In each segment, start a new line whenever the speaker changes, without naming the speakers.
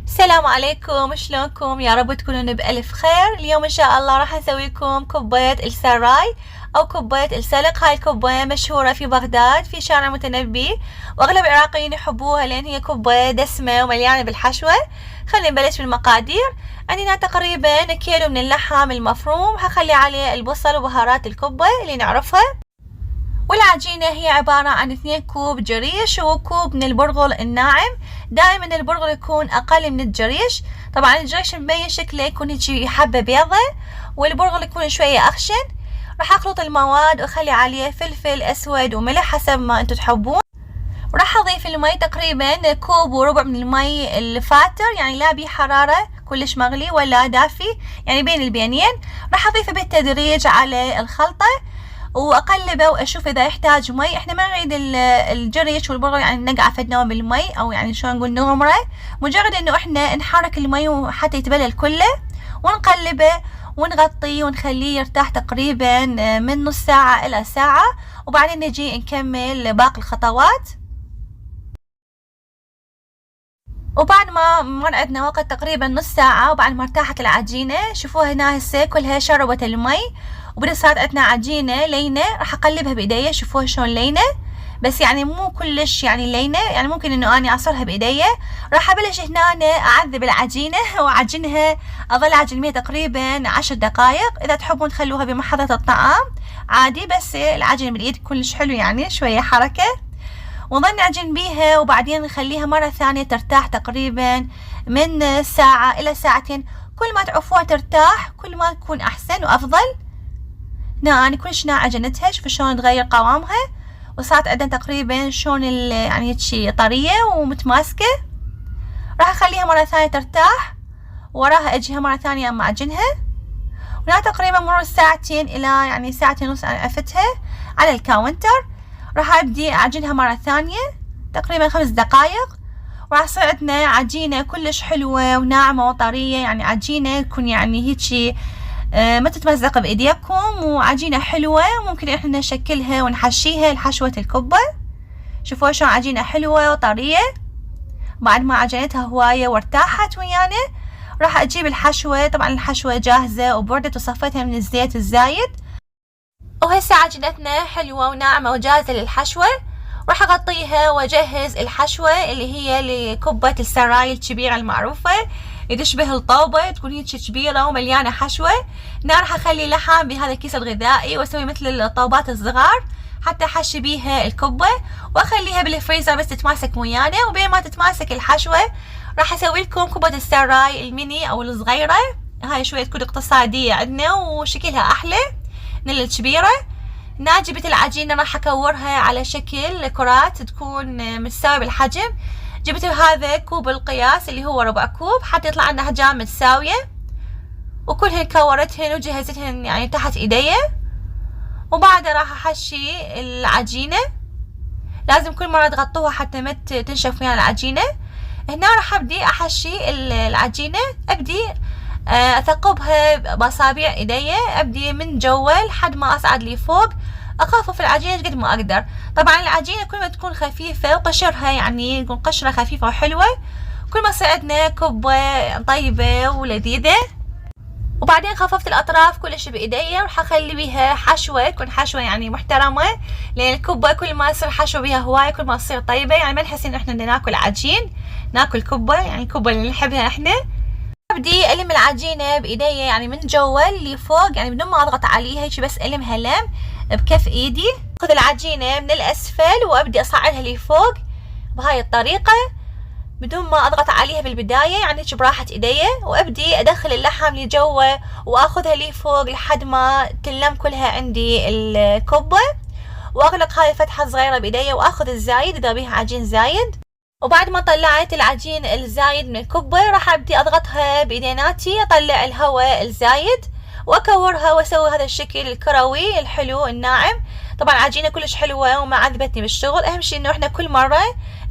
السلام عليكم، شلونكم؟ يا رب تكونون بألف خير. اليوم إن شاء الله راح نسوي لكم كوباية السراي أو كوباية السلق. هاي الكوباية مشهورة في بغداد في شارع متنبي، وأغلب العراقيين يحبوها لأن هي كوباية دسمة ومليانة بالحشوة. خلينا نبلش بالمقادير. عندنا تقريبا كيلو من اللحم المفروم، هخلي عليه البصل وبهارات الكبة اللي نعرفها. والعجينة هي عبارة عن 2 كوب جريش وكوب من البرغل الناعم. دائما البرغل يكون أقل من الجريش. طبعا الجريش مبين شكله يكون هيجي حبة بيضة، والبرغل يكون شوية أخشن. راح أخلط المواد وأخلي عليه فلفل أسود وملح حسب ما أنتم تحبون. وراح أضيف المي تقريبا كوب وربع من المي الفاتر، يعني لا بيه حرارة كلش مغلي ولا دافي، يعني بين البينين. راح أضيفه بالتدريج على الخلطة واقلبه واشوف اذا يحتاج مي. احنا ما نريد الجريش والبرغل يعني نقع فدناه بالمي، او يعني شلون نقول نغمره، مجرد انه احنا نحرك المي حتى يتبلل كله، ونقلبه ونغطيه ونخليه يرتاح تقريبا من نص ساعة الى ساعة، وبعدين نجي نكمل باقي الخطوات. وبعد ما مر عندنا وقت تقريبا نص ساعة، وبعد ما ارتاحت العجينة، شوفوها هنا هسه كلها شربت المي وبدأ صارت عندنا عجينة لينة. راح اقلبها بايديا، شوفوها شلون لينة، بس يعني مو كلش يعني لينة، يعني ممكن انه اني اعصرها بايديا. راح ابلش هنا اعذب العجينة واعجنها، اظل اعجن بيها تقريبا 10 دقائق. اذا تحبون تخلوها بمحضرة الطعام عادي، بس العجن بالايد كلش حلو، يعني شوية حركة ونظل نعجن بيها، وبعدين نخليها مرة ثانية ترتاح تقريبا من ساعة إلى ساعتين. كل ما تعرفوها ترتاح كل ما تكون أحسن وأفضل. أنا كلش عجنتها، شوفوا شلون تغير قوامها وصارت عندنا تقريبا شلون يعني هيجي طرية ومتماسكة. راح أخليها مرة ثانية ترتاح، وراها أجيها مرة ثانية أما أعجنها. وهنا تقريبا مرور ساعتين إلى يعني ساعتين ونص أنا عفتها على الكاونتر. راح ابدي اعجنها مرة ثانية تقريبا 5 دقائق، وراح يصير عندنا عجينة كلش حلوة وناعمة وطرية، يعني عجينة تكون يعني هيجي ما تتمزق بايديكم، وعجينة حلوة. وممكن احنا نشكلها ونحشيها لحشوة الكبة. شوفوا شلون عجينة حلوة وطرية. بعد ما عجنتها هواية وارتاحت ويانا، راح اجيب الحشوة. طبعا الحشوة جاهزة وبردت وصفيتها من الزيت الزايد، وهسه عجينتنا حلوة وناعمة وجاهزة للحشوة. راح اغطيها واجهز الحشوة اللي هي لكبة السراي الكبيرة المعروفة، اللي تشبه الطوبة، تكون هيك كبيرة ومليانة حشوة. هنا راح اخلي لحم بهذا الكيس الغذائي واسوي مثل الطوبات الصغار حتى احشي بيها الكبة، واخليها بالفريزر بس تتماسك ويانا. وبين ما تتماسك الحشوة راح اسوي لكم كبة السراي الميني او الصغيرة. هاي شوية تكون اقتصادية عندنا وشكلها احلى من الكبيرة. هنا جبت العجينة راح اكورها على شكل كرات تكون متساوية بالحجم. جبت هذا كوب القياس اللي هو ربع كوب حتى يطلع عندنا احجام متساوية، وكلهن كورتهن وجهزتهن يعني تحت ايديا. وبعدها راح احشي العجينة. لازم كل مرة تغطوها حتى ما تنشف ويانا العجينة. هنا راح ابدي احشي العجينة، ابدي اثقبها باصابع ايديا، ابدي من جوا لحد ما اصعد لي فوق، اخفف العجينه قد ما اقدر. طبعا العجينه كل ما تكون خفيفه وقشرها يعني يكون قشره خفيفه وحلوه، كل ما صعدنا كبه طيبه ولذيذه. وبعدين خففت الاطراف كلش بايديا، وراح اخلي بيها حشوه تكون حشوه يعني محترمه، لان الكبه كل ما يصير حشو بيها هوايه كل ما تصير طيبه، يعني ما نحس ان احنا بدنا ناكل عجين، ناكل كبه، يعني الكبه اللي نحبها احنا. ابدي الم العجينه بايديا يعني من جوا لفوق، يعني بدون ما اضغط عليها، هيك بس المها لم بكف ايدي. اخذ العجينه من الاسفل وابدي اصعدها لفوق بهاي الطريقه بدون ما اضغط عليها بالبدايه، يعني هيك براحه ايديا. وابدي ادخل اللحم لجوا واخذها لفوق لحد ما تلم كلها عندي الكبه، واغلق هاي الفتحه الصغيره بايديا، واخذ الزايد اذا بيها عجين زايد. وبعد ما طلعت العجين الزايد من الكبة راح ابدي اضغطها بايديناتي، اطلع الهواء الزايد واكورها واسوي هذا الشكل الكروي الحلو الناعم. طبعا عجينة كلش حلوة وما عذبتني بالشغل. اهم شي انه احنا كل مرة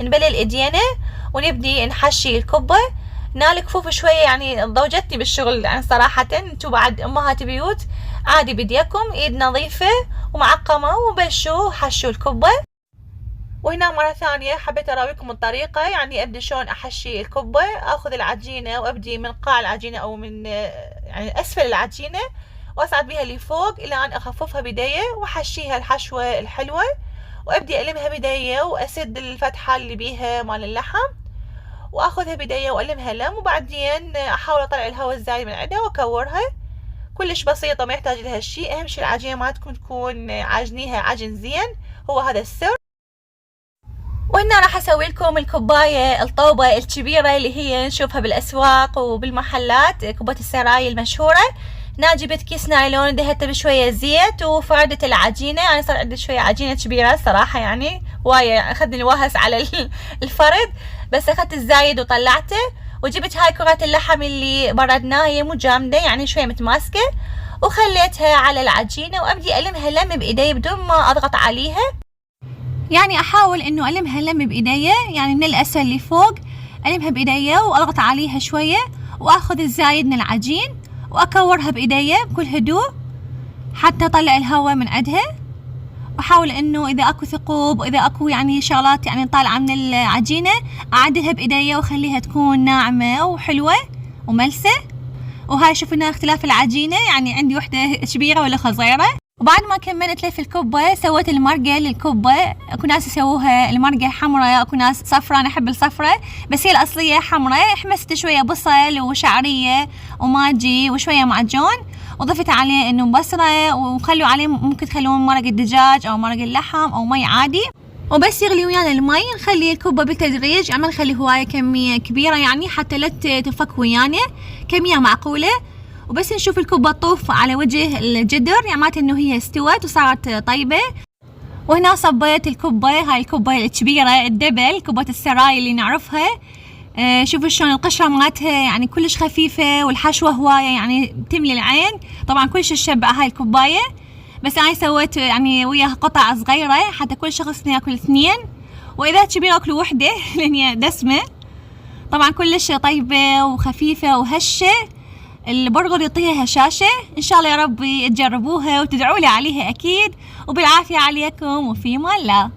نبلل ايدينا ونبدي نحشي الكبة. هنا الكفوف شوية يعني ضوجتني بالشغل، يعني صراحة انتو بعد امهات بيوت عادي بديكم ايد نظيفة ومعقمة وبشوا حشوا الكبة. وهنا مرة ثانية حبيت أراويكم الطريقة، يعني أبدي شلون أحشي الكبة. أخذ العجينة وأبدي من قاع العجينة أو من يعني أسفل العجينة، وأصعد بها لفوق إلى أن أخففها بيدي وأحشيها الحشوة الحلوة، وأبدي ألمها بيدي وأسد الفتحة اللي بيها مال اللحم، وأخذها بيدي وألمها لم، وبعدين أحاول أطلع الهواء الزايد من عندها وأكورها. كلش بسيطة، ما يحتاج لها شيء. أهم شي العجينة مالتكم تكون عاجنيها عجن زين، هو هذا السر. وهنا راح اسوي لكم الكوباية الطوبة الكبيرة اللي هي نشوفها بالاسواق وبالمحلات، كوباية السراي المشهورة. هنا جبت كيس نايلون دهنته بشوية زيت وفردت العجينة، يعني صار عندي شوية عجينة كبيرة صراحة، يعني وايد اخذني الوهس على الفرد، بس اخذت الزايد وطلعته. وجبت هاي كرات اللحم اللي بردناها، هي مو جامدة يعني شوية متماسكة، وخليتها على العجينة وابدي المها لم بايدي بدون ما اضغط عليها. يعني احاول انه المها لم بايديا، يعني من الاسفل لفوق المها بايديا واضغط عليها شويه، واخذ الزايد من العجين واكورها بايديا بكل هدوء حتى اطلع الهواء من عندها. واحاول انه اذا اكو ثقوب واذا اكو يعني شغلات يعني طالعه من العجينه اعدلها بايديا واخليها تكون ناعمه وحلوه وملسه. وهاي شوفنا اختلاف العجينه، يعني عندي وحده كبيره ولا صغيره. وبعد ما كملت لف الكبة سويت المرقة للكبة. اكو ناس يسووها المرقة حمراء، اكو ناس صفراء، انا احب الصفراء بس هي الاصلية حمراء. حمست شوية بصل وشعرية وماجي وشوية معجون، وضفت عليه انه بصرة، وخلوا عليه ممكن تخلون مرق الدجاج او مرق اللحم او مي عادي، وبس يغلي ويانا المي. نخلي الكبة بالتدريج، يعني ما نخلي هواية كمية كبيرة يعني حتى لا تنفك ويانا، كمية معقولة. وبس نشوف الكبة تطوف على وجه الجدر، يعني معناته انه هي استوت وصارت طيبة. وهنا صبيت الكبة، هاي الكبة الكبيرة الدبل، كبة السراي اللي نعرفها. شوفوا شلون القشرة مالتها يعني كلش خفيفة، والحشوة هواية يعني تملي العين. طبعا كلش تشبع هاي الكوباية، بس انا سويت يعني وياها قطع صغيرة حتى كل شخص ياكل اثنين، واذا كبير ياكلوا وحدة لان هي دسمة. طبعا كلش طيبة وخفيفة وهشة، البرغر يعطيها هشاشة. ان شاء الله يا ربي تجربوها وتدعوا لي عليها اكيد، وبالعافية عليكم وفي امان الله.